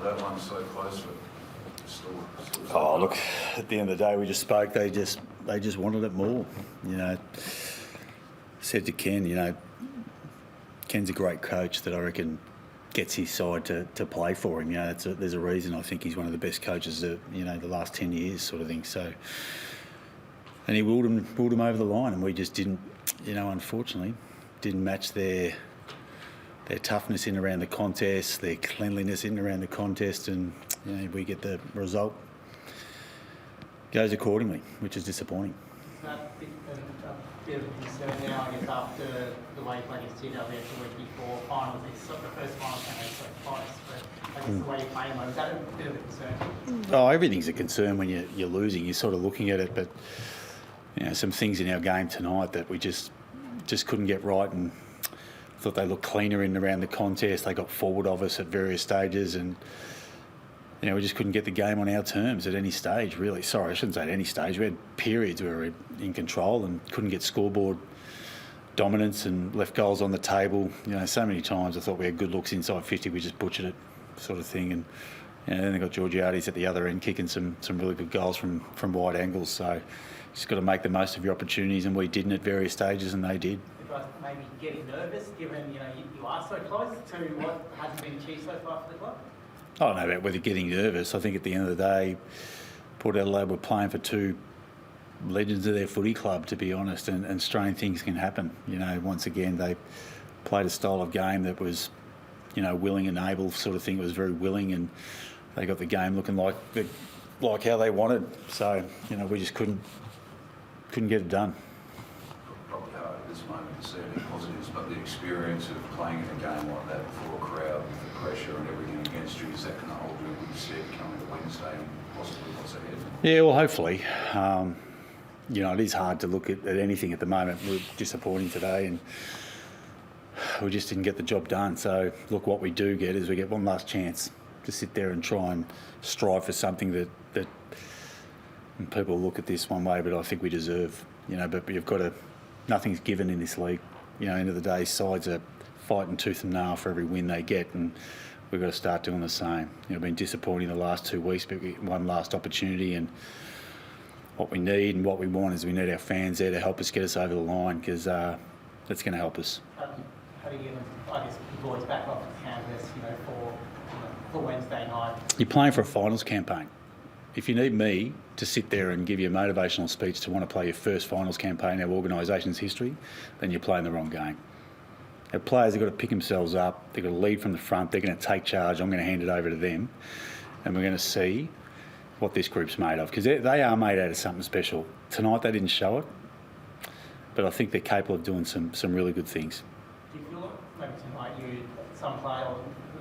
that one so close, but still Oh, look, at the end of the day, we just spoke. They just wanted it more. You know, said to Ken, you know, Ken's a great coach that I reckon gets his side to play for him. You know, there's a reason I think he's one of the best coaches of, you know, the last 10 years sort of thing. So, and he willed him over the line, and we just didn't, you know, unfortunately, didn't match their toughness in around the contest, their cleanliness in around the contest, and you know, we get the result. Goes accordingly, which is disappointing. Is that a bit of a concern now, I guess, after the way you played against TW the week before finals? It's the first final came out so close, but I guess the way you play them, is that a bit of a concern? Oh, everything's a concern when you're losing. You're sort of looking at it, but you know, some things in our game tonight that we just couldn't get right, and thought they looked cleaner in around the contest. They got forward of us at various stages, and you know, we just couldn't get the game on our terms at any stage, really. Sorry, I shouldn't say at any stage. We had periods where we were in control and couldn't get scoreboard dominance and left goals on the table. You know, so many times I thought we had good looks inside 50, we just butchered it, sort of thing. And you know, then they got Georgiades at the other end kicking some really good goals from wide angles. So just got to make the most of your opportunities, and we didn't at various stages, and they did. Maybe getting nervous, given you know you are so close to what hasn't been achieved so far for the club? I don't know about whether getting nervous. I think at the end of the day, Port Adelaide were playing for two legends of their footy club, to be honest, and strange things can happen. You know, once again, they played a style of game that was, you know, willing and able sort of thing. It was very willing, and they got the game looking like how they wanted. So, you know, we just couldn't get it done. Probably hard at this moment to see any positives, but the experience of playing in a game like that before a crowd with the pressure and everything against you, is that going to hold you in good stead coming to Wednesday and possibly what's ahead? Yeah, well, hopefully. You know, it is hard to look at anything at the moment. We're disappointing today, and we just didn't get the job done. So, look, what we do get is we get one last chance to sit there and try and strive for something that and people look at this one way, but I think we deserve. You know, but you've got to. Nothing's given in this league. You know, end of the day, sides are fighting tooth and nail for every win they get, and we've got to start doing the same. You know, been disappointing the last 2 weeks, but we get one last opportunity, and what we need and what we want is we need our fans there to help us get us over the line, because that's going to help us. How do you, I guess, the boys back off the canvas, you know, for Wednesday night? You're playing for a finals campaign. If you need me to sit there and give you a motivational speech to want to play your first finals campaign in our organisation's history, then you're playing the wrong game. Our players have got to pick themselves up. They've got to lead from the front. They're going to take charge. I'm going to hand it over to them, and we're going to see what this group's made of, because they are made out of something special. Tonight they didn't show it, but I think they're capable of doing some really good things. Do you feel like maybe tonight some player,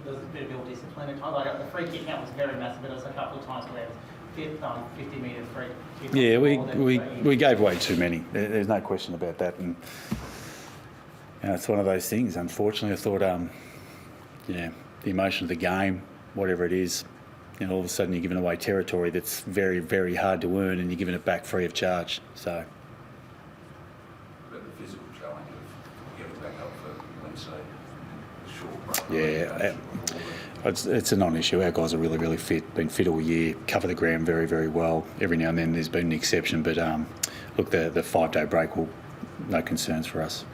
there's a bit of ill discipline at times? Like the free kick count was very massive, but there was a couple of times where it was 50-metre free kick. Yeah, we gave away too many. There's no question about that, and you know, it's one of those things. Unfortunately, I thought, the emotion of the game, whatever it is, you know, all of a sudden you're giving away territory that's very, very hard to earn, and you're giving it back free of charge. So. But the physical challenge of getting back up for Wednesday, short run. Yeah. It's a non-issue. Our guys are really, really fit. Been fit all year. Cover the ground very, very well. Every now and then there's been an exception, but look, the 5-day break no concerns for us.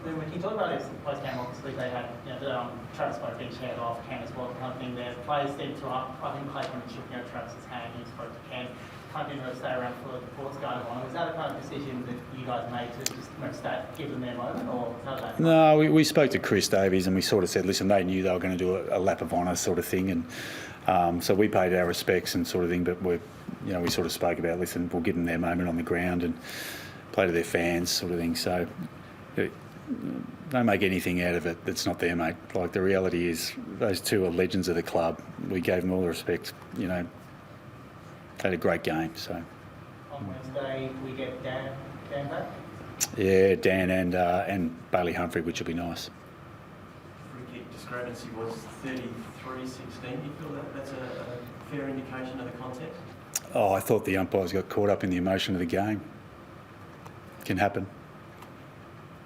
Then when you talk about this post-game, obviously they had, you know, Travis spoke being shared off, Cam as well, kind of thing there. Players seem to, I think Clay when he shook Travis's hand, he spoke to Cam, kind of didn't really stay around for the Port's going on. Was that a kind of decision that you guys made to just give them their moment, or how did that? No, we spoke to Chris Davies, and we sort of said, listen, they knew they were going to do a lap of honour sort of thing, and so we paid our respects and sort of thing, but we sort of spoke about, listen, we'll give them their moment on the ground and play to their fans sort of thing. So don't make anything out of it that's not there, mate. Like, the reality is those two are legends of the club. We gave them all the respect, you know. Had a great game, so. On Wednesday, we get Dan back? Yeah, Dan and Bailey Humphrey, which will be nice. Free kick discrepancy was 33-16. Do you feel that's a fair indication of the context? Oh, I thought the umpires got caught up in the emotion of the game. Can happen.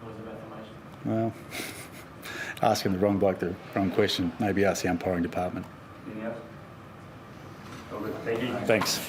What was it about the emotion? Well, asking the wrong bloke the wrong question. Maybe ask the umpiring department. Anything else? Thank you. Thanks.